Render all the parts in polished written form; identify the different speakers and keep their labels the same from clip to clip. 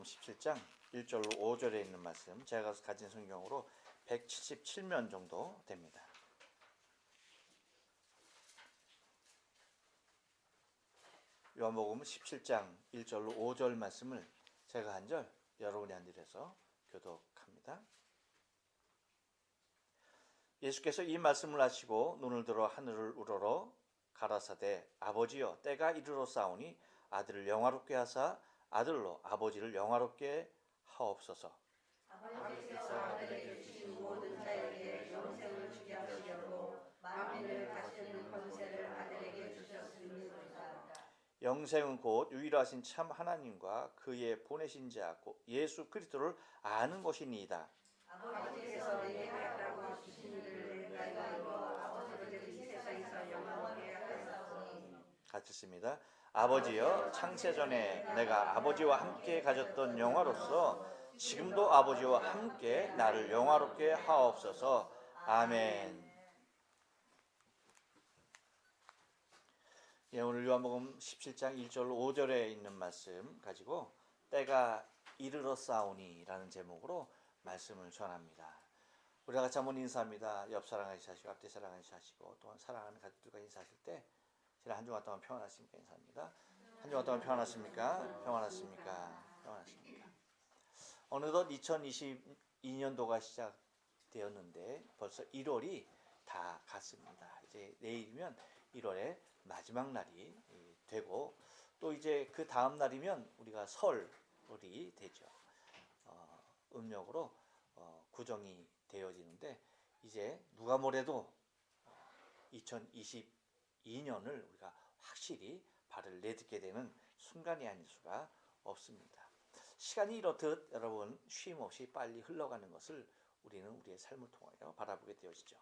Speaker 1: 요한복음 17장 1절로 5절에 있는 말씀, 제가 가진 성경으로 177면 정도 됩니다. 요한복음 17장 1절로 5절 말씀을 제가 한 절, 여러분이 한 절에서 교독합니다. 예수께서 이 말씀을 하시고 눈을 들어 하늘을 우러러 가라사대 아버지여 때가 이르렀사오니 아들을 영화롭게 하사 아들로 아버지를 영화롭게 하옵소서.
Speaker 2: 아버지께서 아들에게 주신 모든 자에게 영생을 주게 하시려고 만민을 다스리는 권세를 아들에게 주셨음이로다.
Speaker 1: 영생은 곧 유일하신 참 하나님과 그의 보내신 자 곧 예수 그리스도를 아는 것이니이다.
Speaker 2: 아버지께서 내게 하라고 주신 일을 내가 이루어 아버지를 이 세상에서 영원하게 하였사오니.
Speaker 1: 같이 씁니다. 아버지여 창세전에 내가 아버지와 함께 가졌던 영화로서 지금도 아버지와 함께 나를 영화롭게 하옵소서. 아멘. 예, 오늘 요한복음 17장 1절로 5절에 있는 말씀 가지고 때가 이르렀사오니 라는 제목으로 말씀을 전합니다. 우리가 같이 한번 인사합니다. 옆 사랑하시 하시고 앞뒤 사랑하시 하시고 또한 사랑하는 가족들과 인사하실 때 지난 한 주간 동안 평안하십니까? 인사합니다. 한 주간 동안 평안하십니까? 평안하십니까? 평안하십니까? 어느덧 2022년도가 시작되었는데 벌써 1월이 다 갔습니다. 이제 내일이면 1월의 마지막 날이 되고 또 이제 그 다음 날이면 우리가 설이 되죠. 음력으로 구정이 되어지는데 이제 누가 뭐래도 2022년을 우리가 확실히 발을 내딛게 되는 순간이 아닐 수가 없습니다. 시간이 이렇듯 여러분 쉼 없이 빨리 흘러가는 것을 우리는 우리의 삶을 통하여 바라보게 되어지죠.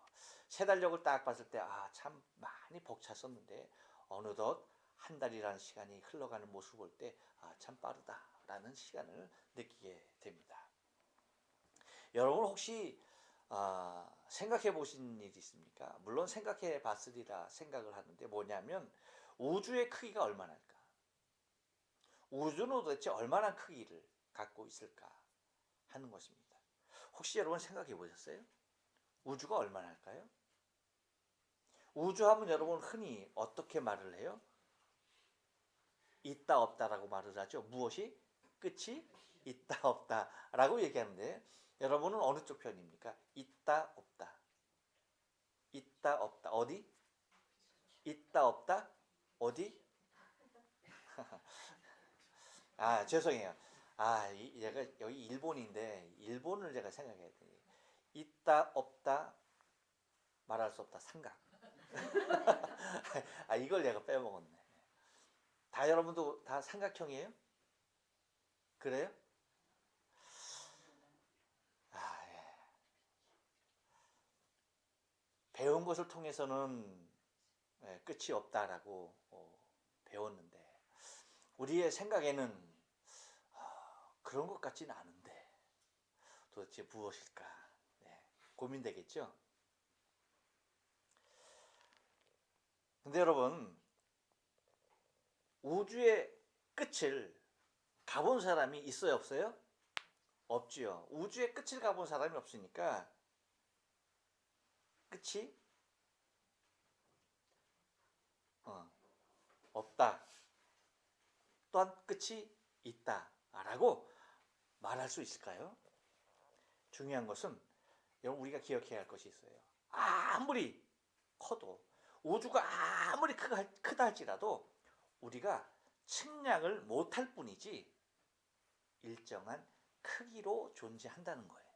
Speaker 1: 세 달력을 딱 봤을 때 참 많이 벅찼었는데 어느덧 한 달이라는 시간이 흘러가는 모습을 볼 때 참 빠르다라는 시간을 느끼게 됩니다. 여러분 혹시 생각해 보신 일이 있습니까? 물론 생각해 봤으리라 생각을 하는데 뭐냐면 우주의 크기가 얼마나일까? 우주는 도대체 얼마나 크기를 갖고 있을까 하는 것입니다. 혹시 여러분 생각해 보셨어요? 우주가 얼마나 할까요? 우주하면 여러분 흔히 어떻게 말을 해요? 있다 없다라고 말을 하죠. 무엇이? 끝이 있다 없다라고 얘기하는데 여러분은 어느 쪽 편입니까? 있다 없다. 있다 없다. 어디? 있다 없다. 어디? 죄송해요. 얘가 여기 일본인데 일본을 제가 생각해야 돼. 있다 없다 말할 수 없다. 삼각. 이걸 내가 빼먹었네. 다 여러분도 다 삼각형이에요? 그래요? 예. 배운 것을 통해서는 끝이 없다라고 배웠는데 우리의 생각에는 그런 것 같지는 않은데 도대체 무엇일까? 고민되겠죠? 근데 여러분 우주의 끝을 가본 사람이 있어요? 없어요? 없지요. 우주의 끝을 가본 사람이 없으니까 끝이 없다. 또한 끝이 있다 라고 말할 수 있을까요? 중요한 것은 우리가 기억해야 할 것이 있어요. 아무리 커도 우주가 아무리 크다 할지라도 우리가 측량을 못할 뿐이지 일정한 크기로 존재한다는 거예요.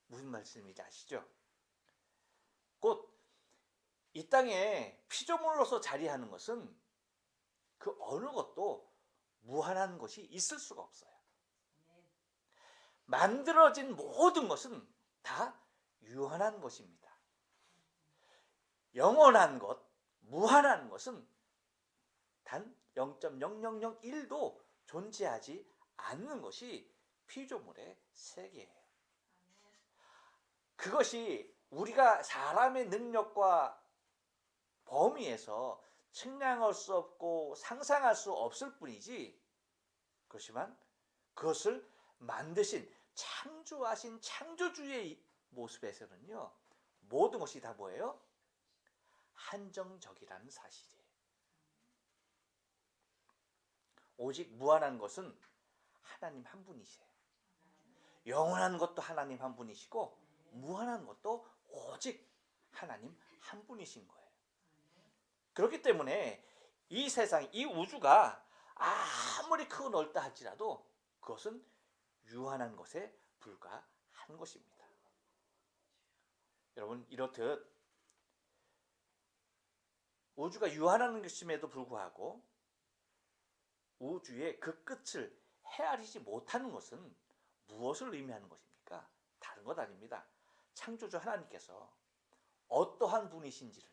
Speaker 1: 무슨 말씀인지 아시죠? 곧 이 땅에 피조물로서 자리하는 것은 그 어느 것도 무한한 것이 있을 수가 없어요. 만들어진 모든 것은 다 유한한 것입니다. 영원한 것, 무한한 것은 단 0.0001도 존재하지 않는 것이 피조물의 세계예요. 그것이 우리가 사람의 능력과 범위에서 측량할 수 없고 상상할 수 없을 뿐이지 그렇지만 그것을 만드신 창조하신 창조주의 모습에서는요, 모든 것이 다 뭐예요? 한정적이라는 사실이에요. 오직 무한한 것은 하나님 한 분이세요. 영원한 것도 하나님 한 분이시고 무한한 것도 오직 하나님 한 분이신 거예요. 그렇기 때문에 이 세상, 이 우주가 아무리 크고 넓다 할지라도 그것은 유한한 것에 불과한 것입니다. 여러분, 이렇듯 우주가 유한한 것임에도 불구하고 우주의 그 끝을 헤아리지 못하는 것은 무엇을 의미하는 것입니까? 다른 것 아닙니다. 창조주 하나님께서 어떠한 분이신지를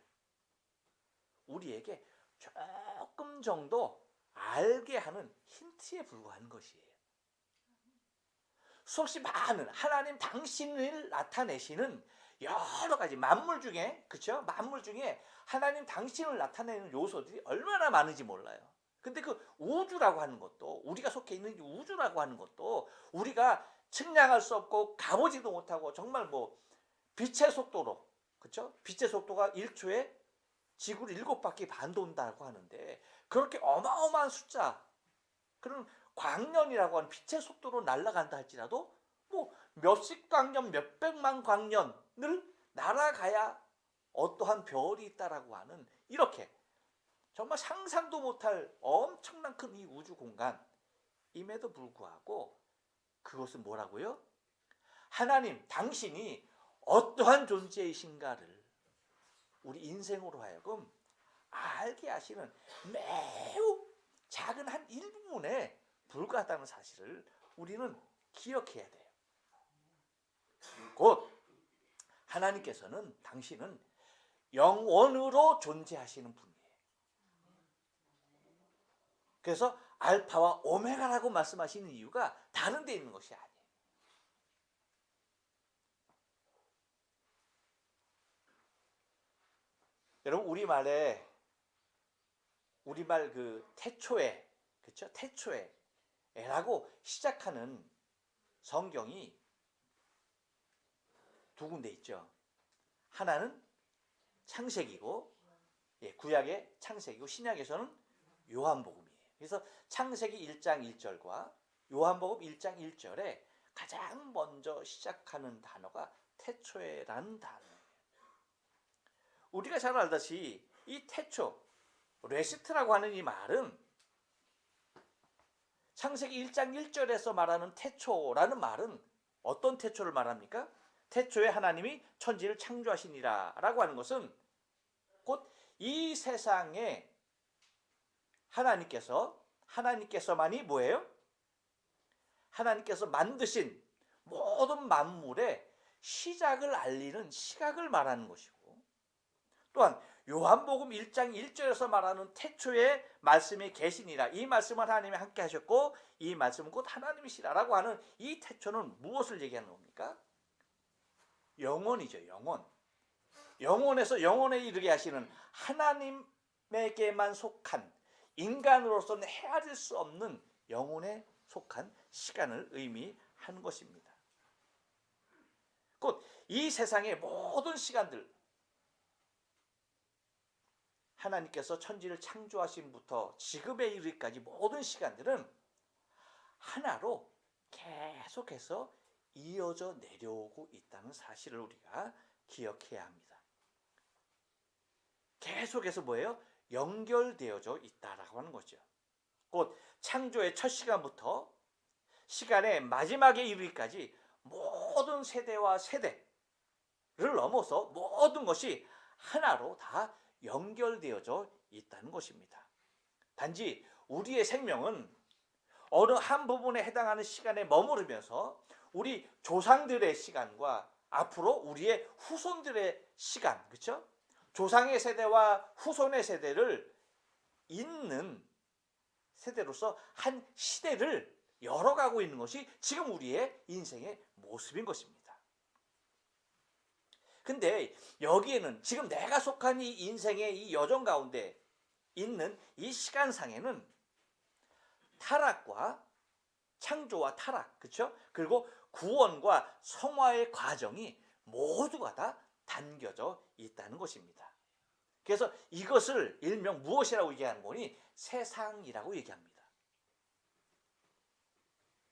Speaker 1: 우리에게 조금 정도 알게 하는 힌트에 불과한 것이에요. 수없이 많은 하나님 당신을 나타내시는 여러 가지 만물 중에, 그렇죠? 만물 중에 하나님 당신을 나타내는 요소들이 얼마나 많은지 몰라요. 근데 그 우주라고 하는 것도, 우리가 속해 있는 우주라고 하는 것도 우리가 측량할 수 없고 가보지도 못하고 정말 뭐 빛의 속도로, 그렇죠? 빛의 속도가 1초에 지구를 7바퀴 반 돈다고 하는데 그렇게 어마어마한 숫자, 그런 광년이라고 하는 빛의 속도로 날아간다 할지라도 뭐 몇십 광년, 몇백만 광년을 날아가야 어떠한 별이 있다라고 하는, 이렇게 정말 상상도 못할 엄청난 큰 이 우주 공간임에도 불구하고 그것은 뭐라고요? 하나님 당신이 어떠한 존재이신가를 우리 인생으로 하여금 알게 하시는 매우 작은 한 일부분에 불과하다는 사실을 우리는 기억해야 돼요. 곧 하나님께서는, 당신은 영원으로 존재하시는 분이에요. 그래서 알파와 오메가라고 말씀하시는 이유가 다른 데 있는 것이 아니에요. 여러분, 우리말 그 태초에, 그렇죠? 태초에라고 시작하는 성경이 두 군데 있죠. 하나는 창세기고, 구약의 창세기고, 신약에서는 요한복음이에요. 그래서 창세기 1장 1절과 요한복음 1장 1절에 가장 먼저 시작하는 단어가 태초에라는 단어예요. 우리가 잘 알다시피 이 태초, 레시트라고 하는 이 말은 창세기 1장 1절에서 말하는 태초라는 말은 어떤 태초를 말합니까? 태초에 하나님이 천지를 창조하시니라 라고 하는 것은 곧 이 세상에 하나님께서만이 뭐예요? 하나님께서 만드신 모든 만물의 시작을 알리는 시각을 말하는 것이고, 또한 요한복음 1장 1절에서 말하는 태초에 말씀이 계시니라, 이 말씀을 하나님이 함께 하셨고 이 말씀은 곧 하나님이시라라고 하는 이 태초는 무엇을 얘기하는 겁니까? 영원이죠. 영원에서 영원에 이르게 하시는 하나님에게만 속한, 인간으로서는 헤아릴 수 없는 영혼에 속한 시간을 의미하는 것입니다. 곧 이 세상의 모든 시간들, 하나님께서 천지를 창조하심부터 지금에 이르기까지 모든 시간들은 하나로 계속해서 이어져 내려오고 있다는 사실을 우리가 기억해야 합니다. 계속해서 뭐예요? 연결되어져 있다라고 하는 거죠. 곧 창조의 첫 시간부터 시간의 마지막에 이르기까지 모든 세대와 세대를 넘어서 모든 것이 하나로 다 연결되어져 있다는 것입니다. 단지 우리의 생명은 어느 한 부분에 해당하는 시간에 머무르면서 우리 조상들의 시간과 앞으로 우리의 후손들의 시간, 그렇죠? 조상의 세대와 후손의 세대를 잇는 세대로서 한 시대를 열어가고 있는 것이 지금 우리의 인생의 모습인 것입니다. 근데 여기에는 지금 내가 속한 이 인생의 이 여정 가운데 있는 이 시간상에는 타락과 창조와 타락, 그렇죠? 그리고 구원과 성화의 과정이 모두가 다 담겨져 있다는 것입니다. 그래서 이것을 일명 무엇이라고 얘기하는 거니? 세상이라고 얘기합니다.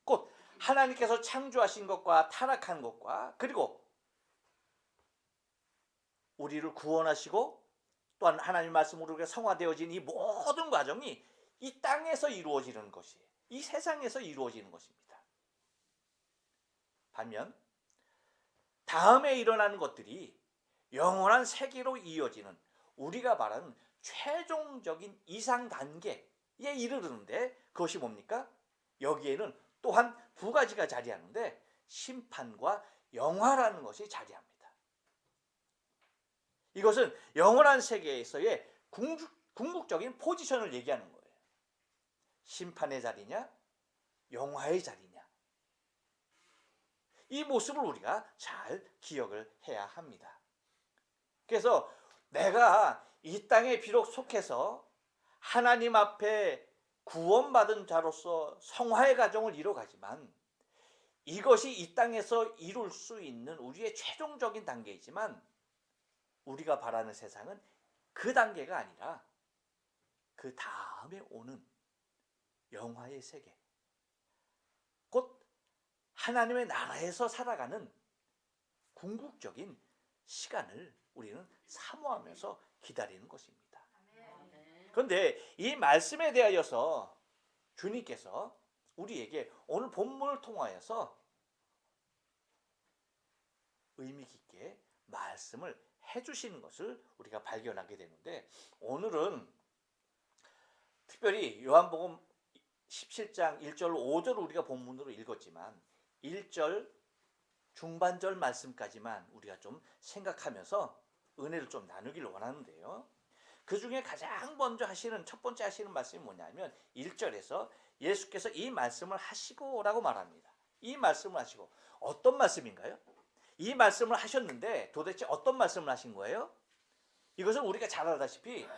Speaker 1: 곧 하나님께서 창조하신 것과 타락한 것과 그리고 우리를 구원하시고 또한 하나님 말씀으로 성화되어진 이 모든 과정이 이 땅에서 이루어지는 것이에요. 이 세상에서 이루어지는 것입니다. 반면 다음에 일어나는 것들이 영원한 세계로 이어지는 우리가 말하는 최종적인 이상 단계에 이르르는데 그것이 뭡니까? 여기에는 또한 두 가지가 자리하는데 심판과 영화라는 것이 자리합니다. 이것은 영원한 세계에서의 궁극적인 포지션을 얘기하는 거예요. 심판의 자리냐, 영화의 자리냐. 이 모습을 우리가 잘 기억을 해야 합니다. 그래서 내가 이 땅에 비록 속해서 하나님 앞에 구원받은 자로서 성화의 과정을 이뤄가지만 이것이 이 땅에서 이룰 수 있는 우리의 최종적인 단계이지만 우리가 바라는 세상은 그 단계가 아니라 그 다음에 오는 영화의 세계, 곧 하나님의 나라에서 살아가는 궁극적인 시간을 우리는 사모하면서 기다리는 것입니다. 그런데 이 말씀에 대하여서 주님께서 우리에게 오늘 본문을 통하여서 의미 깊게 말씀을 해주시는 것을 우리가 발견하게 되는데 오늘은 특별히 요한복음 17장 1절 5절을 우리가 본문으로 읽었지만 1절 중반절 말씀까지만 우리가 좀 생각하면서 은혜를 좀 나누기를 원하는데요. 그 중에 가장 먼저 하시는 첫 번째 하시는 말씀이 뭐냐면 1절에서 예수께서 이 말씀을 하시고라고 말합니다. 이 말씀을 하시고 어떤 말씀인가요? 이 말씀을 하셨는데 도대체 어떤 말씀을 하신 거예요? 이것은 우리가 잘 알다시피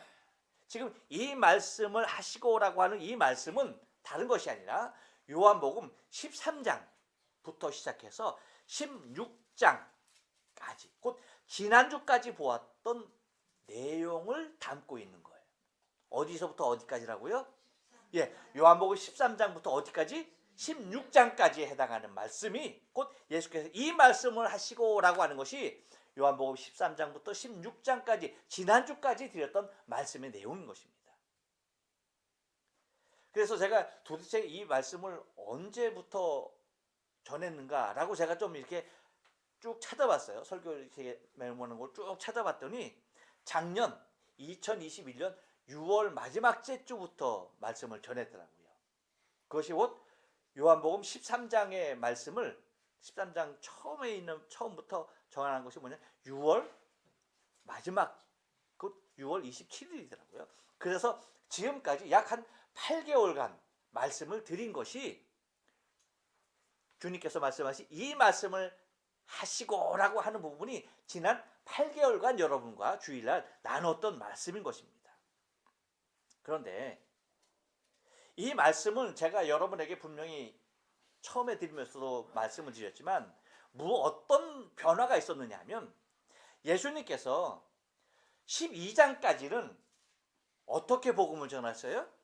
Speaker 1: 지금 이 말씀을 하시고라고 하는 이 말씀은 다른 것이 아니라 요한복음 13장부터 시작해서 16장까지 곧 지난주까지 보았던 내용을 담고 있는 거예요. 어디서부터 어디까지라고요? 요한복음 13장부터 어디까지? 16장까지에 해당하는 말씀이 곧 예수께서 이 말씀을 하시고라고 하는 것이 요한복음 13장부터 16장까지 지난주까지 드렸던 말씀의 내용인 것입니다. 그래서 제가 도대체 이 말씀을 언제부터 전했는가라고 제가 좀 이렇게 쭉 찾아봤어요. 설교 이렇게 메모하는 걸 쭉 찾아봤더니 작년 2021년 6월 마지막 주부터 말씀을 전했더라고요. 그것이 곧 요한복음 13장의 말씀을 13장 처음에 있는 처음부터 전한 것이 뭐냐? 6월 마지막 곧 6월 27일이더라고요. 그래서 지금까지 약 한 8개월간 말씀을 드린 것이 주님께서 말씀하신 이 말씀을 하시고라고 하는 부분이 지난 8개월간 여러분과 주일날 나눴던 말씀인 것입니다. 그런데 이 말씀은 제가 여러분에게 분명히 처음에 드리면서도 말씀을 드렸지만 어떤 변화가 있었느냐 하면 예수님께서 12장까지는 어떻게 복음을 전하셨어요?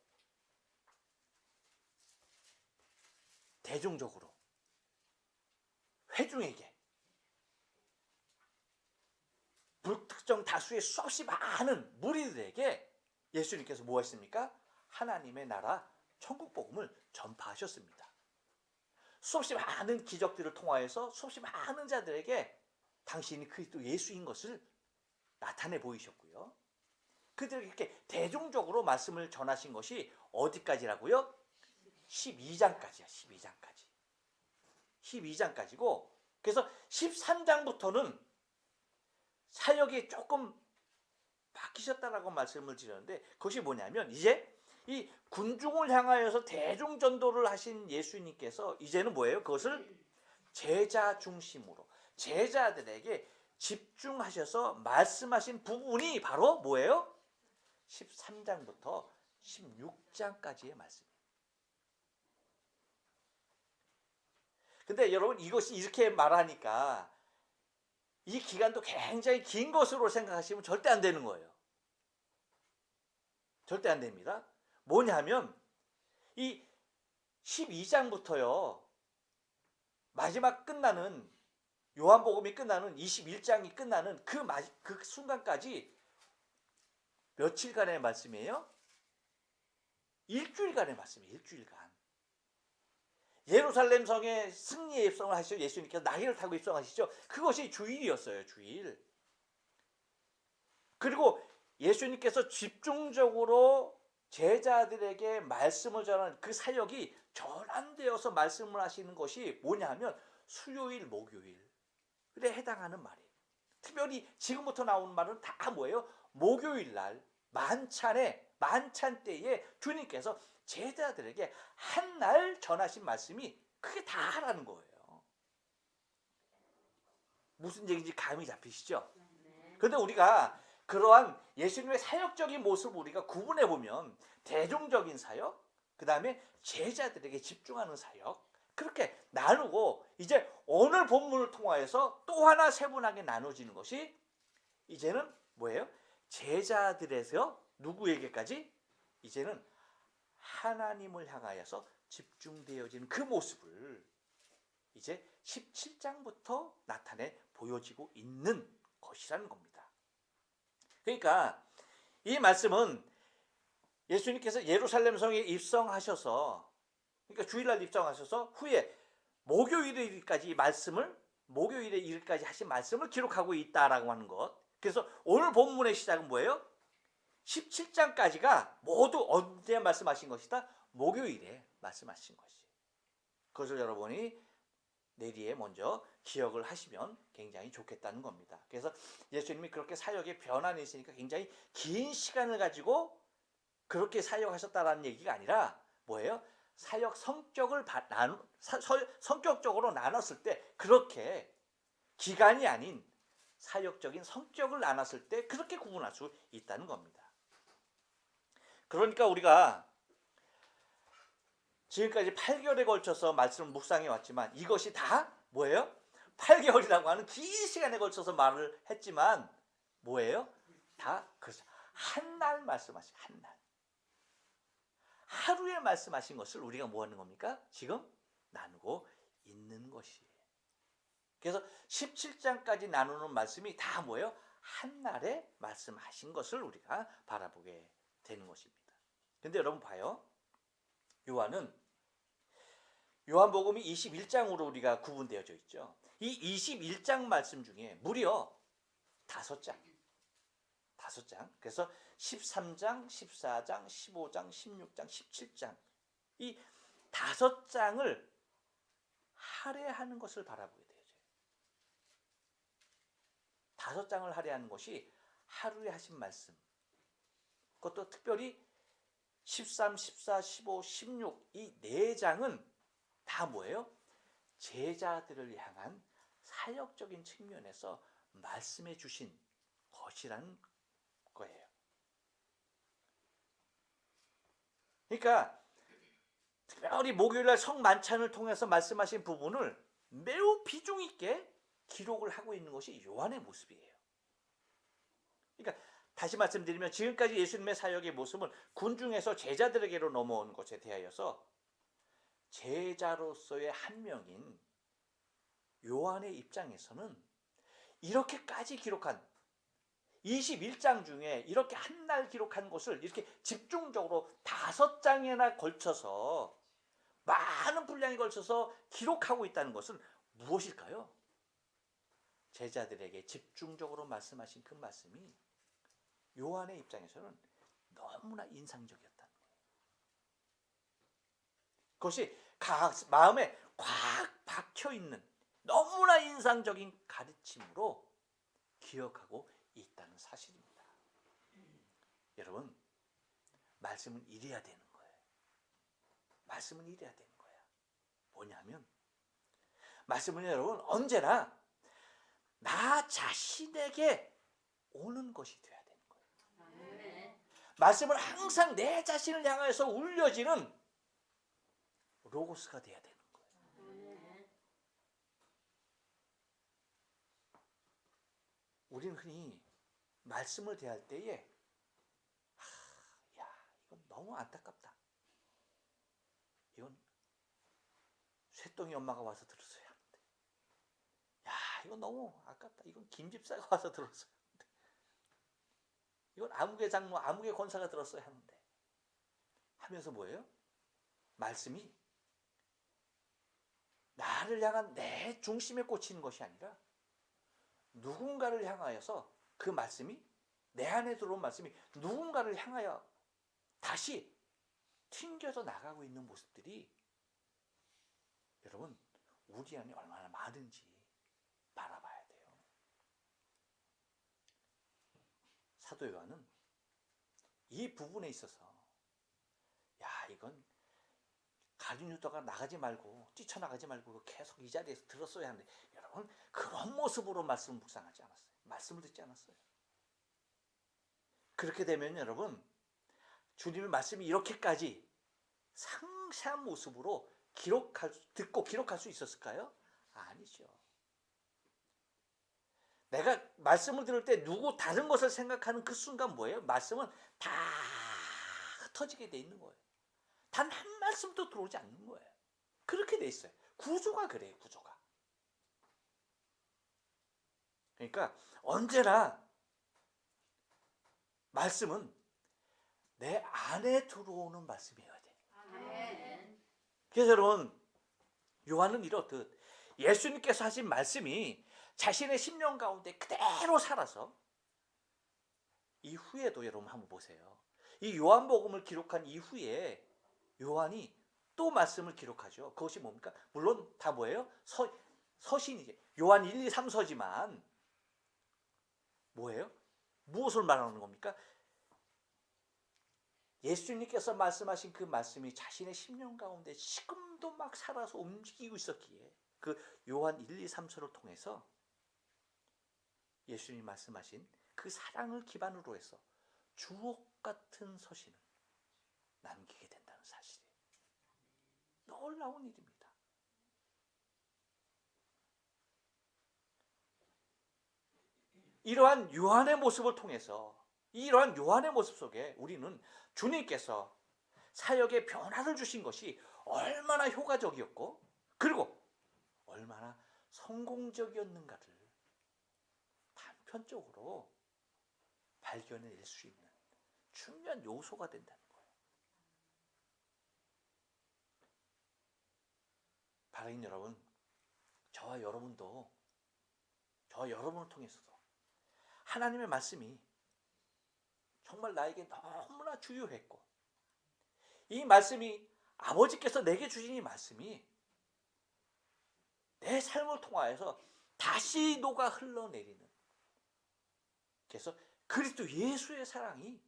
Speaker 1: 대중적으로 회중에게 불특정 다수의 수없이 많은 무리들에게 예수님께서 뭐 했습니까? 하나님의 나라 천국 복음을 전파하셨습니다. 수없이 많은 기적들을 통하여서 수없이 많은 자들에게 당신이 그리스도 예수인 것을 나타내 보이셨고요. 그들에게 이렇게 대중적으로 말씀을 전하신 것이 어디까지라고요? 12장까지야. 12장까지고 그래서 13장부터는 사역이 조금 바뀌셨다라고 말씀을 드렸는데 그것이 뭐냐면 이제 이 군중을 향하여서 대중전도를 하신 예수님께서 이제는 뭐예요? 그것을 제자 중심으로 제자들에게 집중하셔서 말씀하신 부분이 바로 뭐예요? 13장부터 16장까지의 말씀이에요. 근데 여러분 이것이 이렇게 말하니까 이 기간도 굉장히 긴 것으로 생각하시면 절대 안 되는 거예요. 절대 안 됩니다. 뭐냐면 이 12장부터요. 마지막 끝나는 요한복음이 끝나는 21장이 끝나는 그 순간까지 며칠간의 말씀이에요? 일주일간의 말씀이에요. 일주일간. 예루살렘 성에 승리의 입성을 하시죠. 예수님께서 나귀를 타고 입성하시죠. 그것이 주일이었어요. 주일. 그리고 예수님께서 집중적으로 제자들에게 말씀을 전하는 그 사역이 전환되어서 말씀을 하시는 것이 뭐냐 하면 수요일, 목요일에 해당하는 말이에요. 특별히 지금부터 나오는 말은 다 뭐예요? 목요일 날 만찬 때에 주님께서 제자들에게 한 날 전하신 말씀이 그게 다라는 거예요. 무슨 얘기인지 감이 잡히시죠? 그런데 우리가 그러한 예수님의 사역적인 모습을 우리가 구분해 보면 대중적인 사역, 그 다음에 제자들에게 집중하는 사역, 그렇게 나누고 이제 오늘 본문을 통하여서 또 하나 세분하게 나눠지는 것이 이제는 뭐예요? 제자들에서 누구에게까지? 이제는 하나님을 향하여서 집중되어지는 그 모습을 이제 17장부터 나타내 보여지고 있는 것이라는 겁니다. 그러니까 이 말씀은 예수님께서 예루살렘 성에 입성하셔서, 그러니까 주일날 입성하셔서 후에 목요일에 이르기까지 하신 말씀을 기록하고 있다라고 하는 것. 그래서 오늘 본문의 시작은 뭐예요? 17장까지가 모두 언제 말씀하신 것이다? 목요일에 말씀하신 것이. 그것을 여러분이 내리에 먼저 기억을 하시면 굉장히 좋겠다는 겁니다. 그래서 예수님이 그렇게 사역의 변환이 있으니까 굉장히 긴 시간을 가지고 그렇게 사역하셨다라는 얘기가 아니라 뭐예요? 사역 성격적으로 나눴을 때 그렇게 기간이 아닌 사역적인 성격을 나눴을 때 그렇게 구분할 수 있다는 겁니다. 그러니까 우리가 지금까지 8개월에 걸쳐서 말씀을 묵상해 왔지만 이것이 다 뭐예요? 8개월이라고 하는 긴 시간에 걸쳐서 말을 했지만 뭐예요? 다 그렇죠. 한 날 말씀하신 한 날. 하루에 말씀하신 것을 우리가 뭐 하는 겁니까? 지금 나누고 있는 것이에요. 그래서 17장까지 나누는 말씀이 다 뭐예요? 한 날에 말씀하신 것을 우리가 바라보게 되는 것입니다. 근데 여러분 봐요. 요한복음이 21장으로 우리가 구분되어져 있죠. 이 21장 말씀 중에 무려 5장. 그래서 13장, 14장, 15장, 16장, 17장. 이 5장을 할애하는 것을 바라보게 되죠. 5장을 할애하는 것이 하루에 하신 말씀. 그것도 특별히 13, 14, 15, 16 이 4장은 다 뭐예요? 제자들을 향한 사역적인 측면에서 말씀해 주신 것이라는 거예요. 그러니까 특별히 목요일날 성만찬을 통해서 말씀하신 부분을 매우 비중 있게 기록을 하고 있는 것이 요한의 모습이에요. 그러니까 다시 말씀드리면 지금까지 예수님의 사역의 모습은 군중에서 제자들에게로 넘어온 것에 대하여서 제자로서의 한 명인 요한의 입장에서는 이렇게까지 기록한 21장 중에 이렇게 한 날 기록한 것을 이렇게 집중적으로 5장에나 걸쳐서 많은 분량에 걸쳐서 기록하고 있다는 것은 무엇일까요? 제자들에게 집중적으로 말씀하신 그 말씀이 요한의 입장에서는 너무나 인상적이었다는 거예요. 그것이 마음에 꽉 박혀있는 너무나 인상적인 가르침으로 기억하고 있다는 사실입니다. 여러분, 말씀은 이래야 되는 거예요. 말씀은 이래야 되는 거야. 뭐냐면 말씀은 여러분 언제나 나 자신에게 오는 것이 돼야 되는 거예요. 말씀은 항상 내 자신을 향해서 울려지는 로고스가 돼야 되는 거예요. 우리는 흔히 말씀을 대할 때에 야, 이건 너무 안타깝다. 이건 쇠똥이 엄마가 와서 들었어야 하는데. 야, 이건 너무 아깝다. 이건 김 집사가 와서 들었어야 하는데. 이건 아무개 장로, 아무개 권사가 들었어야 하는데. 하면서 뭐예요? 말씀이 나를 향한 내 중심에 꽂히는 것이 아니라 누군가를 향하여서 그 말씀이, 내 안에 들어온 말씀이 누군가를 향하여 다시 튕겨져 나가고 있는 모습들이 여러분 우리 안에 얼마나 많은지 바라봐야 돼요. 사도 요한은 이 부분에 있어서 야, 이건 가룟 유다가 나가지 말고 뛰쳐나가지 말고 계속 이 자리에서 들었어야 하는데, 여러분 그런 모습으로 말씀을 묵상하지 않았어요. 말씀을 듣지 않았어요. 그렇게 되면 여러분 주님의 말씀이 이렇게까지 상세한 모습으로 듣고 기록할 수 있었을까요? 아니죠. 내가 말씀을 들을 때 누구 다른 것을 생각하는 그 순간 뭐예요? 말씀은 다 흩어지게 돼 있는 거예요. 단 한 말씀도 들어오지 않는 거예요. 그렇게 돼 있어요. 구조가 그래요. 구조가. 그러니까 언제나 말씀은 내 안에 들어오는 말씀이어야 돼.
Speaker 2: 아멘.
Speaker 1: 그래서 여러분 요한은 이렇듯 예수님께서 하신 말씀이 자신의 심령 가운데 그대로 살아서 이후에도 여러분 한번 보세요. 이 요한복음을 기록한 이후에 요한이 또 말씀을 기록하죠. 그것이 뭡니까? 물론 다 뭐예요? 서신이지. 요한 1, 2, 3서지만 뭐예요? 무엇을 말하는 겁니까? 예수님께서 말씀하신 그 말씀이 자신의 심령 가운데 지금도 막 살아서 움직이고 있었기에 그 요한 1, 2, 3서를 통해서 예수님이 말씀하신 그 사랑을 기반으로 해서 주옥 같은 서신을 남기게 된다는 사실이에요. 놀라운 일입니다. 이러한 요한의 모습을 통해서, 이러한 요한의 모습 속에 우리는 주님께서 사역에 변화를 주신 것이 얼마나 효과적이었고 그리고 얼마나 성공적이었는가를 단편적으로 발견해낼 수 있는 중요한 요소가 된다는 거예요. 바라인 여러분, 저와 여러분을 통해서도 하나님의 말씀이 정말 나에게 너무나 주요했고, 이 말씀이 아버지께서 내게 주신 이 말씀이 내 삶을 통하여서 다시 녹아 흘러내리는, 그래서 그리스도 예수의 사랑이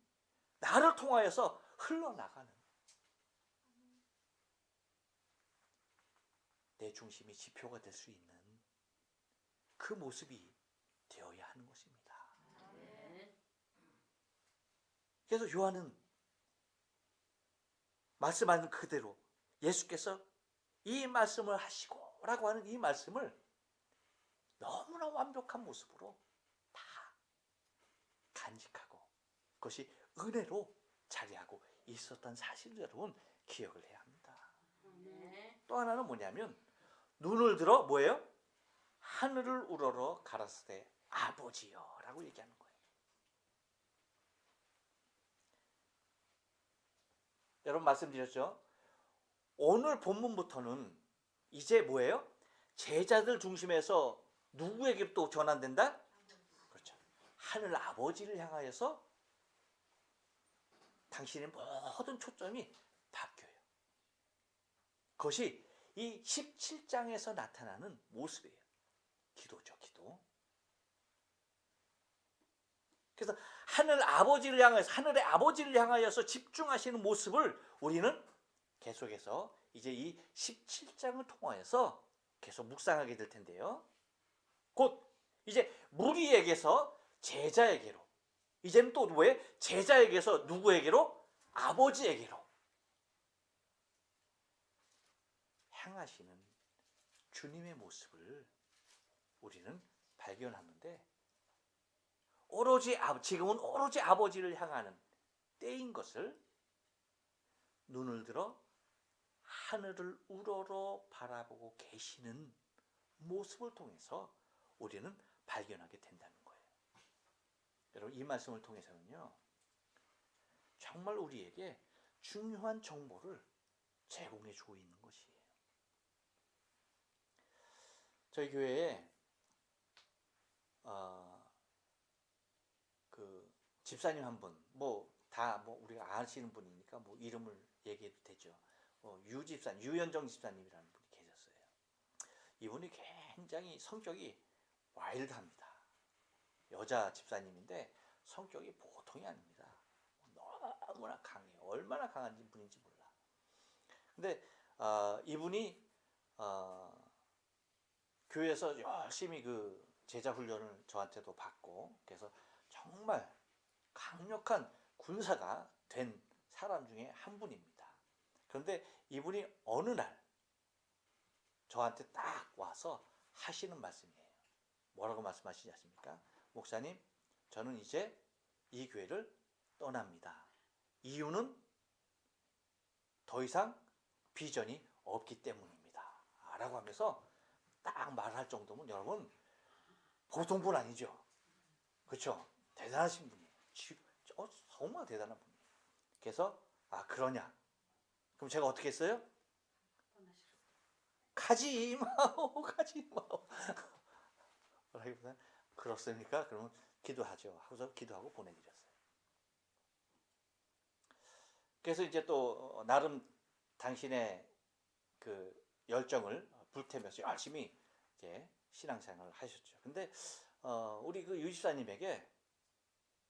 Speaker 1: 나를 통하여서 흘러나가는 내 중심이 지표가 될 수 있는 그 모습이 되어야 하는 것입니다. 그래서 요한은 말씀하는 그대로 예수께서 이 말씀을 하시고 라고 하는 이 말씀을 너무나 완벽한 모습으로 다 간직하고 그것이 은혜로 자리하고 있었던 사실을 여러분 기억을 해야 합니다. 또 하나는 뭐냐면 눈을 들어 뭐예요? 하늘을 우러러 가라사대 아버지여 라고 얘기하는 거예요. 여러분 말씀드렸죠? 오늘 본문부터는 이제 뭐예요? 제자들 중심에서 누구에게 또 전환된다? 그렇죠. 하늘 아버지를 향하여서 당신의 모든 초점이 바뀌어요. 그것이 이 17장에서 나타나는 모습이에요. 기도죠, 기도. 그래서 하늘의 아버지를 향하여서 집중하시는 모습을 우리는 계속해서 이제 이 17장을 통하여서 계속 묵상하게 될 텐데요. 곧 이제 무리에게서 제자에게로, 이제는 또 왜 제자에게서 누구에게로? 아버지에게로 향하시는 주님의 모습을 우리는 발견하는데, 지금은 오로지 아버지를 향하는 때인 것을 눈을 들어 하늘을 우러러 바라보고 계시는 모습을 통해서 우리는 발견하게 된다는 거예요. 여러분, 이 말씀을 통해서는요, 정말 우리에게 중요한 정보를 제공해 주고 있는 것이에요. 저희 교회에 그 집사님 한 분, 우리가 아시는 분이니까 이름을 얘기해도 되죠. 유연정 집사님이라는 분이 계셨어요. 이분이 굉장히 성격이 와일드합니다. 여자 집사님인데 성격이 보통이 아닙니다. 너무나 강해요. 얼마나 강한 분인지 몰라. 근데 이분이 교회에서 열심히 그 제자 훈련을 저한테도 받고, 그래서 정말 강력한 군사가 된 사람 중에 한 분입니다. 그런데 이분이 어느 날 저한테 딱 와서 하시는 말씀이에요. 뭐라고 말씀하시지 않습니까? 목사님, 저는 이제 이 교회를 떠납니다. 이유는 더 이상 비전이 없기 때문입니다. 라고 하면서 딱 말할 정도면 여러분 보통 분 아니죠? 그렇죠? 대단하신 분이에요. 정말 대단한 분이에요. 그래서 그러냐? 그럼 제가 어떻게 했어요? 가지 마오, 가지 마오. 라기보다는 그렇습니까? 그러면 기도하죠. 하고서 기도하고 보내드렸어요. 그래서 이제 또 나름 당신의 그 열정을 불태면서 열심히 이제 신앙생활을 하셨죠. 근데 우리 그 유집사님에게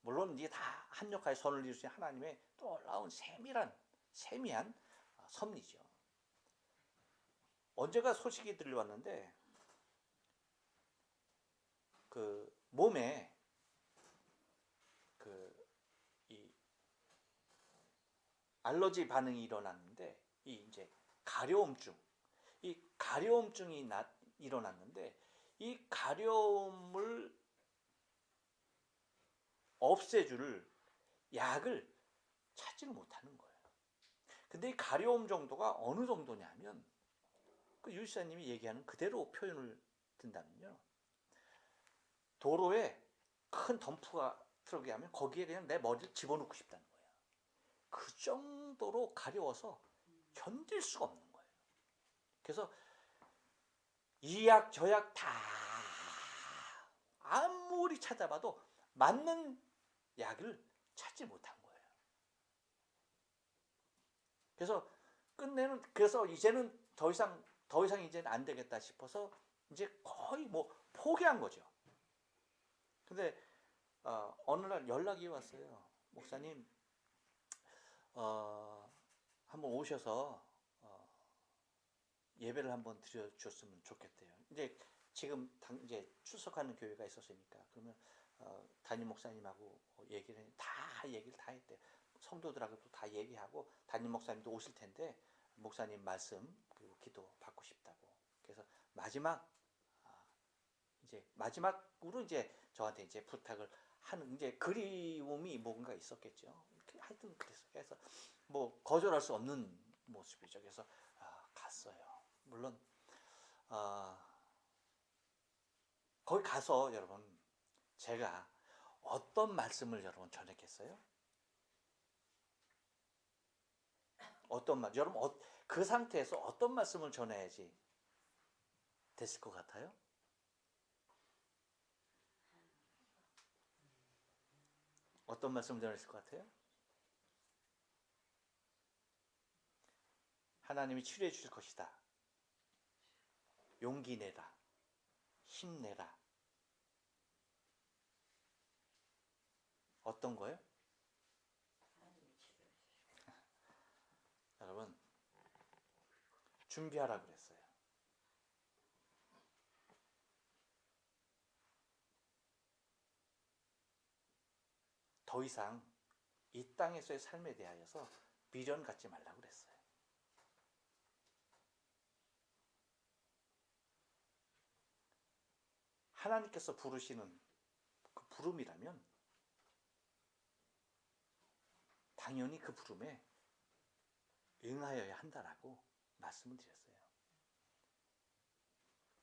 Speaker 1: 물론 이제 다 합력하여 선을 이루신 하나님의 또 놀라운 세미한 섭리죠. 언제가 소식이 들려왔는데 그 몸에 이 알러지 반응이 일어났는데 이제 가려움증이 일어났는데 이 가려움을 없애줄 약을 찾지를 못하는 거예요. 근데 이 가려움 정도가 어느 정도냐면 그 유지사님이 얘기하는 그대로 표현을 든다면요, 도로에 큰 덤프가 트럭이 하면 거기에 그냥 내 머리를 집어넣고 싶다는 거예요. 그 정도로 가려워서 견딜 수가 없는 거예요. 그래서 이 약 저 약 다 아무리 찾아봐도 맞는 약을 찾지 못한 거예요. 그래서 이제는 더 이상 이제는 안 되겠다 싶어서 이제 거의 포기한 거죠. 근데 어느 날 연락이 왔어요. 목사님, 한번 오셔서 예배를 한번 드려줬으면 좋겠대요. 이제 지금 이제 출석하는 교회가 있었으니까 그러면 담임 목사님하고 얘기를 다 했대요. 성도들하고도 다 얘기하고 담임 목사님도 오실 텐데 목사님 말씀 그리고 기도 받고 싶다고. 그래서 마지막으로 이제 저한테 이제 부탁을 하는, 이제 그리움이 뭔가 있었겠죠. 하여튼 그랬어요. 그래서 거절할 수 없는 모습이죠. 그래서 갔어요. 물론 거기 가서 여러분 제가 어떤 말씀을 여러분 전했겠어요? 여러분 그 상태에서 어떤 말씀을 전해야지 됐을 것 같아요? 어떤 말씀을 전했을 것 같아요? 하나님이 치료해 주실 것이다. 용기 내라. 힘내라. 어떤 거요? 여러분, 준비하라 그랬어요. 더 이상 이 땅에서의 삶에 대하여서 미련 갖지 말라고 그랬어요. 하나님께서 부르시는 그 부름이라면 당연히 그 부름에 응하여야 한다라고 말씀을 드렸어요.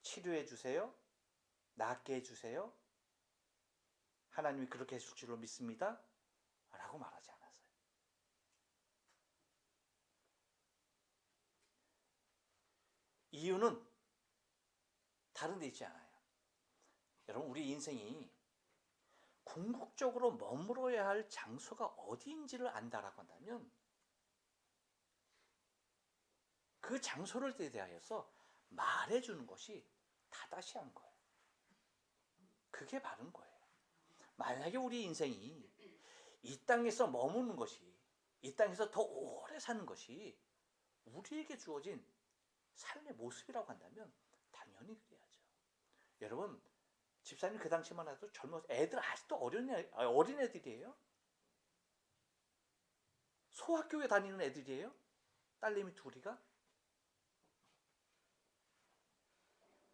Speaker 1: 치료해 주세요. 낫게 해 주세요. 하나님이 그렇게 해줄 줄로 믿습니다. 라고 말하지 않았어요. 이유는 다른 데 있지 않아요. 여러분, 우리 인생이 궁극적으로 머물러야 할 장소가 어디인지를 안다라고 한다면 그 장소를 대하여서 말해주는 것이 타다시한 거예요. 그게 바른 거예요. 만약에 우리 인생이 이 땅에서 머무는 것이, 이 땅에서 더 오래 사는 것이 우리에게 주어진 삶의 모습이라고 한다면 당연히 그래야죠. 여러분, 집사님 그 당시만 해도 젊은 애들 아직도 어린 애들이에요. 소학교에 다니는 애들이에요. 딸내미 둘이가.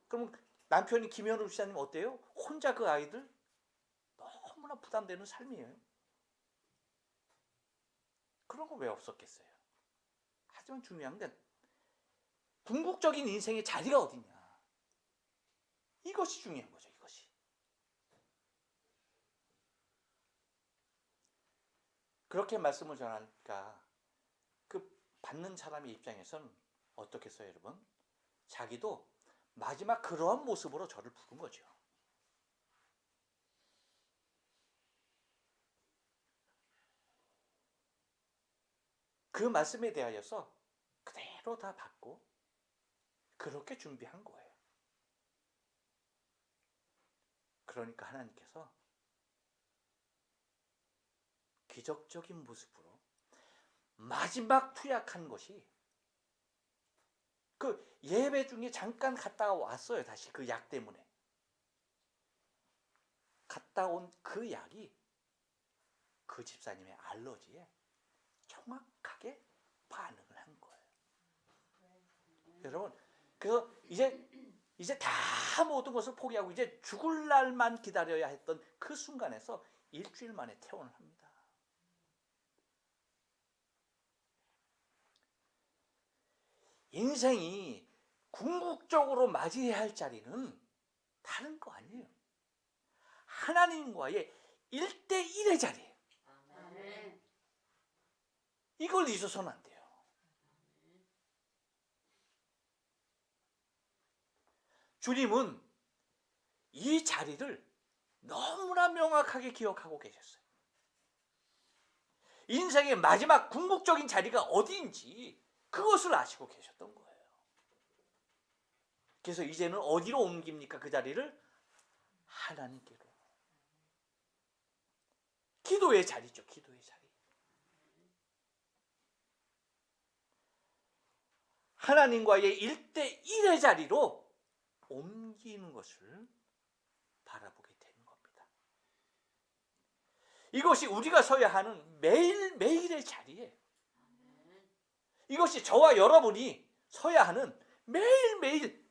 Speaker 1: 그럼 남편이 김현우 집사님 어때요? 혼자 그 아이들 너무나 부담되는 삶이에요. 그런 거 왜 없었겠어요? 하지만 중요한 건 궁극적인 인생의 자리가 어디냐. 이것이 중요한 거죠. 이것이. 그렇게 말씀을 전하니까 그 받는 사람의 입장에서는 어떻겠어요, 여러분? 자기도 마지막 그러한 모습으로 저를 부른 거죠. 그 말씀에 대하여서 그대로 다 받고 그렇게 준비한 거예요. 그러니까 하나님께서 기적적인 모습으로 마지막 투약한 것이 그 예배 중에 잠깐 갔다가 왔어요. 다시 그 약 때문에. 갔다 온 그 약이 그 집사님의 알러지에 정확하게 반응을 한 거예요. 여러분, 그래서 이제 다 모든 것을 포기하고 이제 죽을 날만 기다려야 했던 그 순간에서 일주일 만에 퇴원을 합니다. 인생이 궁극적으로 맞이해야 할 자리는 다른 거 아니에요. 하나님과의 1대1의 자리예요.
Speaker 2: 아멘.
Speaker 1: 이걸 잊어서는 안 돼요. 주님은 이 자리를 너무나 명확하게 기억하고 계셨어요. 인생의 마지막 궁극적인 자리가 어디인지 그것을 아시고 계셨던 거예요. 그래서 이제는 어디로 옮깁니까? 그 자리를 하나님께로. 기도의 자리죠. 기도의 자리. 하나님과의 1대1의 자리로 옮기는 것을 바라보게 되는 겁니다. 이것이 우리가 서야 하는 매일매일의 자리예요. 이것이 저와 여러분이 서야 하는 매일매일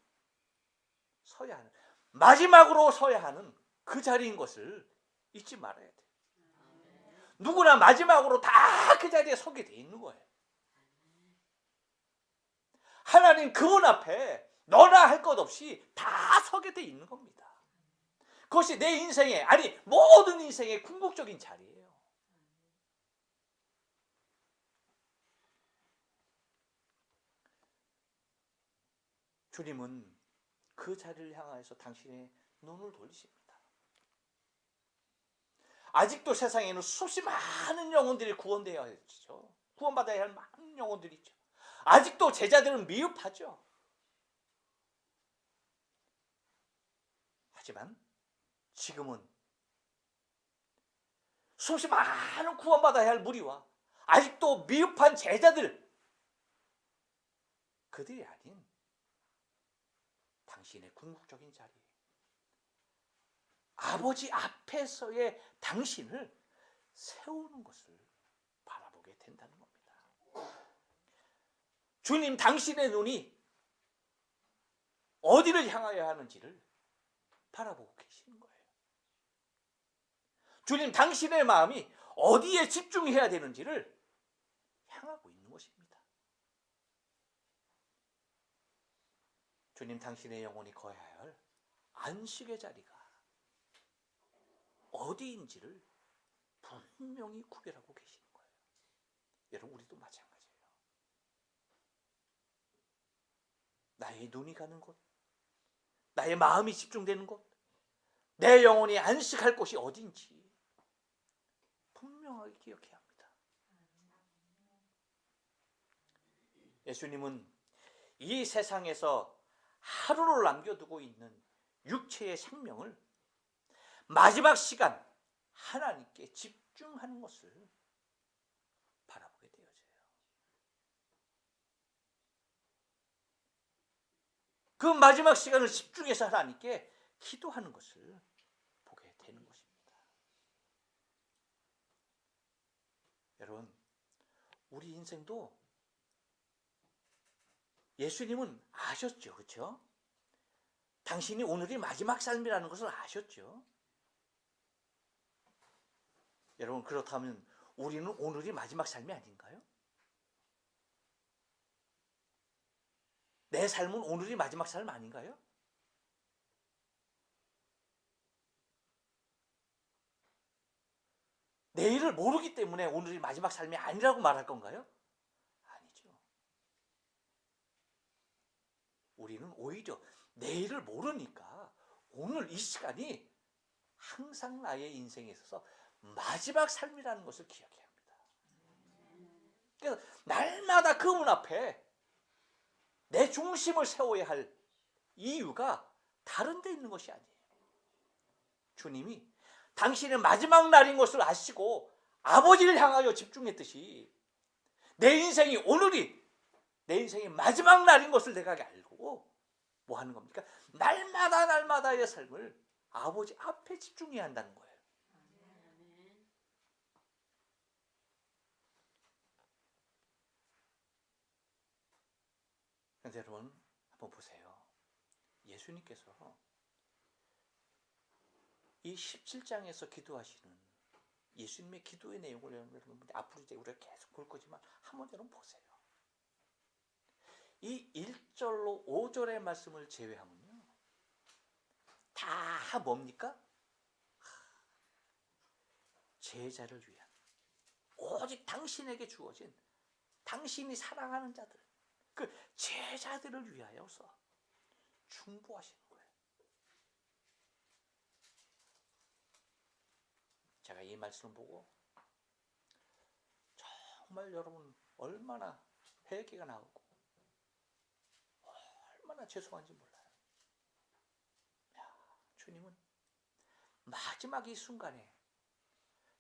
Speaker 1: 서야 하는 마지막으로 서야 하는 그 자리인 것을 잊지 말아야 돼요. 누구나 마지막으로 다 그 자리에 서게 돼 있는 거예요. 하나님 그분 앞에 너나 할 것 없이 다 서게 돼 있는 겁니다. 그것이 내 인생의, 아니 모든 인생의 궁극적인 자리예요. 주님은 그 자리를 향하여서 당신의 눈을 돌리십니다. 아직도 세상에는 수없이 많은 영혼들이 구원되어야 하죠. 구원받아야 할 많은 영혼들이 있죠. 아직도 제자들은 미흡하죠. 하지만 지금은 수없이 많은 구원받아야 할 무리와 아직도 미흡한 제자들, 그들이 아닌 당신의 궁극적인 자리, 아버지 앞에서의 당신을 세우는 것을 바라보게 된다는 겁니다. 주님 당신의 눈이 어디를 향하여야 하는지를 바라보고 계시는 거예요. 주님 당신의 마음이 어디에 집중해야 되는지를 향하고 있는 것입니다. 주님, 당신의 영혼이 거해야 할 안식의 자리가 어디인지를 분명히 구별하고 계시는 거예요. 여러분, 우리도 마찬가지예요. 나의 눈이 가는 곳, 나의 마음이 집중되는 곳, 내 영혼이 안식할 곳이 어딘지 분명하게 기억해야 합니다. 예수님은 이 세상에서 하루를 남겨두고 있는 육체의 생명을 마지막 시간 하나님께 집중하는 것을 바라보게 되어져요. 그 마지막 시간을 집중해서 하나님께 기도하는 것을 보게 되는 것입니다. 여러분, 우리 인생도 예수님은 아셨죠, 그렇죠? 당신이 오늘이 마지막 삶이라는 것을 아셨죠. 여러분, 그렇다면 우리는 오늘이 마지막 삶이 아닌가요? 내 삶은 오늘이 마지막 삶 아닌가요? 내일을 모르기 때문에 오늘이 마지막 삶이 아니라고 말할 건가요? 아니죠. 우리는 오히려 내일을 모르니까 오늘 이 시간이 항상 나의 인생에 있어서 마지막 삶이라는 것을 기억해야 합니다. 그래서 날마다 그 문 앞에 내 중심을 세워야 할 이유가 다른 데 있는 것이 아니에요. 주님이 당신의 마지막 날인 것을 아시고 아버지를 향하여 집중했듯이 내 인생이 오늘이 내 인생의 마지막 날인 것을 내가 알고 뭐 하는 겁니까? 날마다의 삶을 아버지 앞에 집중해야 한다는 거예요. 그런데 여러분, 한번 보세요. 예수님께서 이 17장에서 기도하시는 예수님의 기도의 내용을 여러분 앞으로 이제 우리가 계속 볼 거지만 한번 여러분 보세요. 이 1절로 5절의 말씀을 제외하면요, 다 뭡니까? 제자를 위한, 오직 당신에게 주어진 당신이 사랑하는 자들, 그 제자들을 위하여서 중보하시는 거예요. 제가 이 말씀을 보고 정말 여러분 얼마나 회개가 나오고 얼마나 죄송한지 몰라요. 주님은 마지막 이 순간에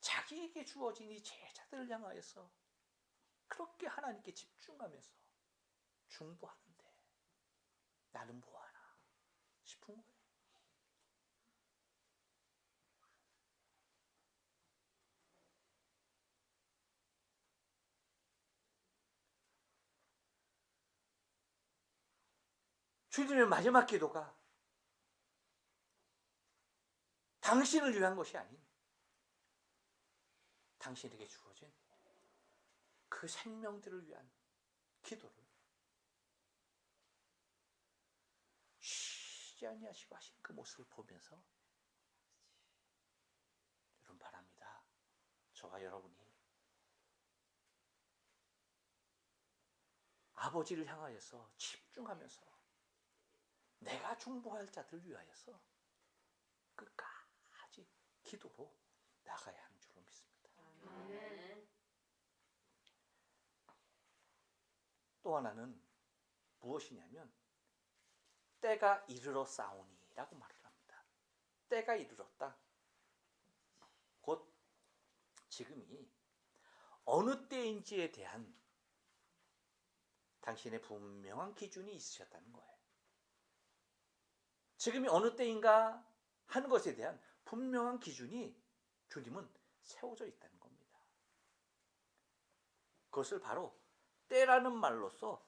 Speaker 1: 자기에게 주어진 이 제자들을 향하여서 그렇게 하나님께 집중하면서 중보하는데 나는 뭐하나 싶은 거예요. 주님의 마지막 기도가 당신을 위한 것이 아닌 당신에게 주어진 그 생명들을 위한 기도를 쉬지 아니하시고 하신 그 모습을 보면서 여러분 바랍니다. 저와 여러분이 아버지를 향하여서 집중하면서 내가 중보할 자들을 위하여서 끝까지 기도로 나가야 하는 줄로 믿습니다.
Speaker 2: 아멘.
Speaker 1: 또 하나는 무엇이냐면 때가 이르러 싸우니라고 말을 합니다. 때가 이르렀다. 곧 지금이 어느 때인지에 대한 당신의 분명한 기준이 있으셨다는 거예요. 지금이 어느 때인가 하는 것에 대한 분명한 기준이 주님은 세워져 있다는 겁니다. 그것을 바로 때라는 말로서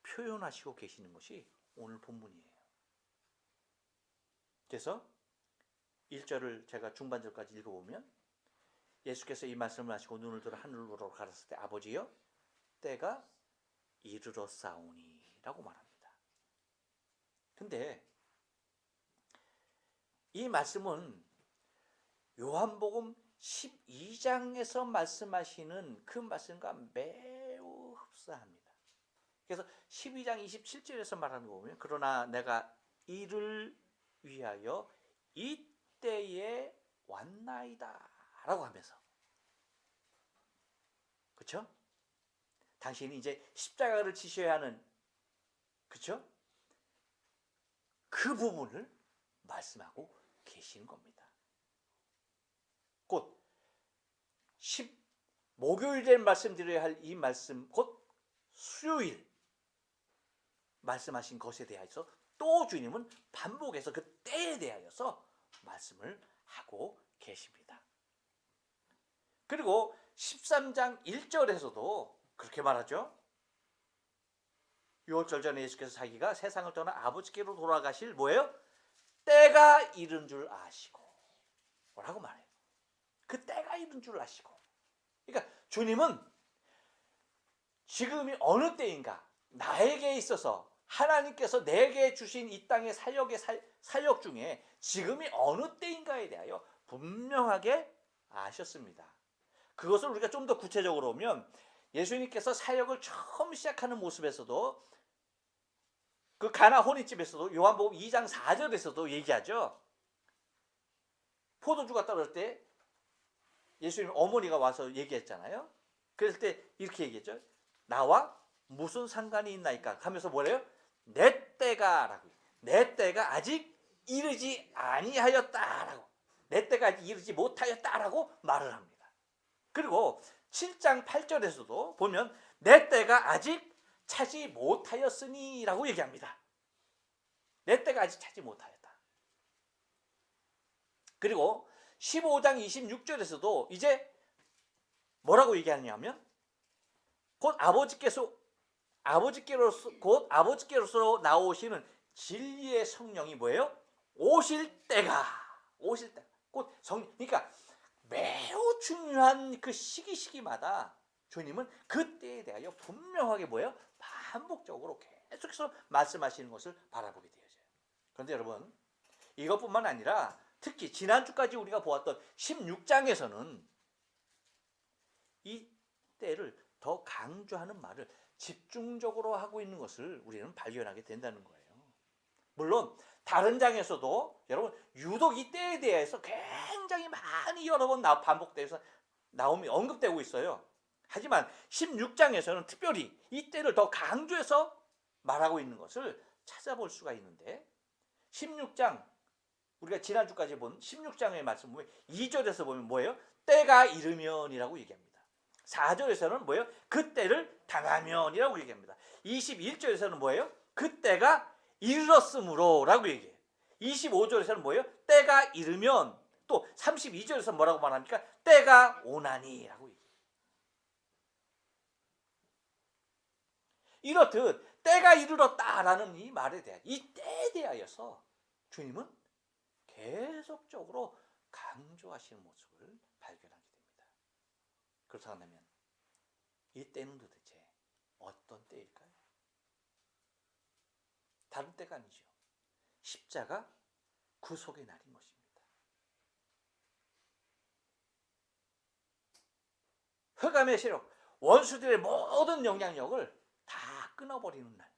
Speaker 1: 표현하시고 계시는 것이 오늘 본문이에요. 그래서 1절을 제가 중반절까지 읽어보면 예수께서 이 말씀을 하시고 눈을 들어 하늘로 가라사대 아버지여 때가 이르렀사오니라고 말합니다. 근데 이 말씀은 요한복음 12장에서 말씀하시는 그 말씀과 매우 흡사합니다. 그래서 12장 27절에서 말하는 거 보면 그러나 내가 이를 위하여 이때에 왔나이다 라고 하면서, 그렇죠? 당신이 이제 십자가를 지셔야 하는, 그렇죠? 그 부분을 말씀하고 계시는 겁니다. 곧 목요일에 말씀드려야 할 이 말씀, 곧 수요일 말씀하신 것에 대해서 또 주님은 반복해서 그 때에 대하여서 말씀을 하고 계십니다. 그리고 13장 1절에서도 그렇게 말하죠. 유월절 전에 예수께서 자기가 세상을 떠나 아버지께로 돌아가실 뭐예요? 때가 이른 줄 아시고 뭐라고 말해요? 그 때가 이른 줄 아시고. 그러니까 주님은 지금이 어느 때인가, 나에게 있어서 하나님께서 내게 주신 이 땅의 사역 중에 지금이 어느 때인가에 대하여 분명하게 아셨습니다. 그것을 우리가 좀 더 구체적으로 보면 예수님께서 사역을 처음 시작하는 모습에서도, 그 가나 혼인집에서도, 요한복음 2장 4절에서도 얘기하죠. 포도주가 떨어질 때 예수님 어머니가 와서 얘기했잖아요. 그랬을 때 이렇게 얘기했죠. 나와 무슨 상관이 있나이까 하면서 뭐래요? 내 때가 아직 이르지 아니하였다라고, 내 때가 아직 이르지 못하였다라고 말을 합니다. 그리고 7장 8절에서도 보면 내 때가 아직 차지 못하였으니 라고 얘기합니다. 내 때가 아직 차지 못하였다. 그리고 15장 26절에서도 이제 뭐라고 얘기하냐면 곧 아버지께로서 나오시는 진리의 성령이 뭐예요? 오실 때가 곧 그러니까 매우 중요한 그 시기마다 주님은 그 때에 대하여 분명하게 뭐예요? 반복적으로 계속해서 말씀하시는 것을 바라보게 되어져요. 그런데 여러분, 이것뿐만 아니라 특히 지난주까지 우리가 보았던 16장에서는 이 때를 더 강조하는 말을 집중적으로 하고 있는 것을 우리는 발견하게 된다는 거예요. 물론 다른 장에서도 여러분 유독 이 때에 대해서 굉장히 많이 여러 번 반복돼서 언급되고 있어요. 하지만 16장에서는 특별히 이 때를 더 강조해서 말하고 있는 것을 찾아볼 수가 있는데, 16장 우리가 지난주까지 본 16장의 말씀 보면 2절에서 보면 뭐예요? 때가 이르면이라고 얘기합니다. 4절에서는 뭐예요? 그때를 당하면이라고 얘기합니다. 21절에서는 뭐예요? 그때가 이르렀으므로라고 얘기해요. 25절에서는 뭐예요? 때가 이르면, 또 32절에서 뭐라고 말합니까? 때가 오나니라고 얘기해요. 이렇듯 때가 이르렀다라는 이 말에 대한, 이 때에 대하여서 주님은 계속적으로 강조하시는 모습을 발견하게 됩니다. 그렇다면 이 때는 도대체 어떤 때일까요? 다른 때가 아니죠. 십자가 구속의 날인 것입니다. 흑암의 세력, 원수들의 모든 영향력을 다 끊어버리는 날,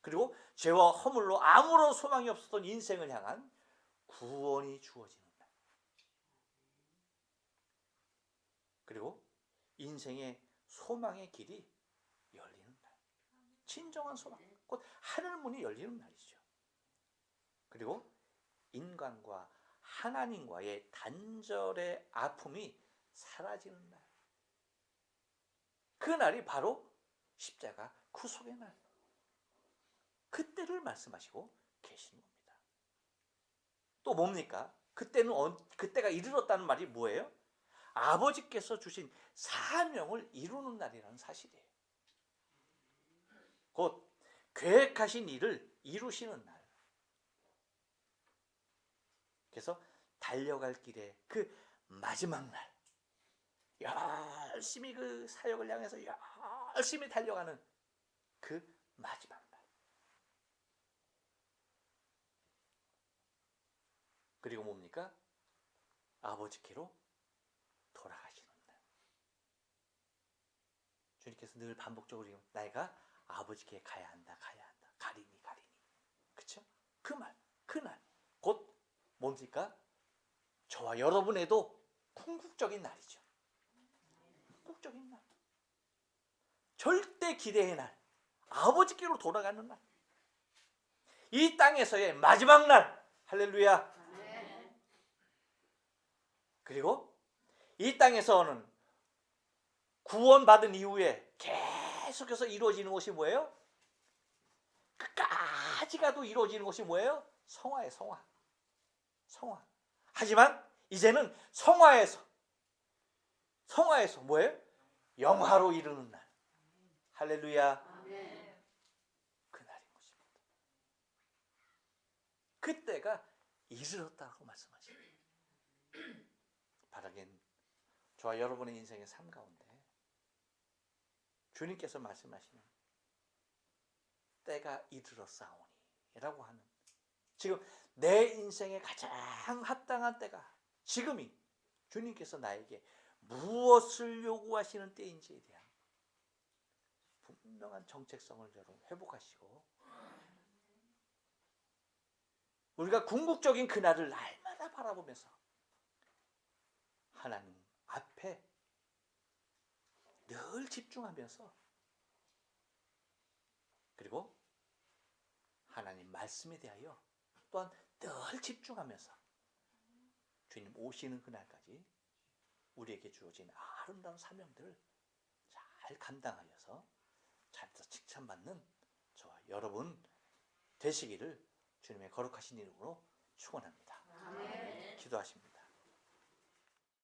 Speaker 1: 그리고 죄와 허물로 아무런 소망이 없었던 인생을 향한 구원이 주어지는 날, 그리고 인생의 소망의 길이 열리는 날, 진정한 소망, 곧 하늘문이 열리는 날이죠. 그리고 인간과 하나님과의 단절의 아픔이 사라지는 날, 그 날이 바로 십자가 구속의 날, 그때를 말씀하시고 계시는 겁니다. 또 뭡니까? 그때가 이르렀다는 말이 뭐예요? 아버지께서 주신 사명을 이루는 날이라는 사실이에요. 곧 계획하신 일을 이루시는 날. 그래서 달려갈 길의 그 마지막 날, 열심히 그 사역을 향해서 열심히 달려가는 그 마지막 날. 그리고 뭡니까? 아버지께로 돌아가시는 날. 주님께서 늘 반복적으로 내가 아버지께 가야 한다, 가야 한다, 가리니. 그쵸? 그 말, 그날 곧 뭡니까? 저와 여러분에도 궁극적인 날이죠. 궁극적인 날. 절대 기대의 날. 아버지께로 돌아가는 날. 이 땅에서의 마지막 날. 할렐루야. 그리고 이 땅에서는 구원받은 이후에 계속해서 이루어지는 것이 뭐예요? 끝까지 가도 이루어지는 것이 뭐예요? 성화예요. 성화. 하지만 이제는 성화에서 뭐예요? 영화로 이르는 날. 할렐루야. 그날인 것입니다. 그때가 이르렀다고 말씀하십니다. 바라긴 저와 여러분의 인생의 삶 가운데 주님께서 말씀하시는 때가 이르렀사오니 라고 하는, 지금 내 인생의 가장 합당한 때가 지금이 주님께서 나에게 무엇을 요구하시는 때인지에 대한 분명한 정체성을 여러분 회복하시고, 우리가 궁극적인 그날을 날마다 바라보면서 하나님 앞에 늘 집중하면서, 그리고 하나님 말씀에 대하여 또한 늘 집중하면서 주님 오시는 그날까지 우리에게 주어진 아름다운 사명들을 잘 감당하여서 잘해서 칭찬받는 저와 여러분 되시기를 주님의 거룩하신 이름으로 축원합니다. 기도하십니다.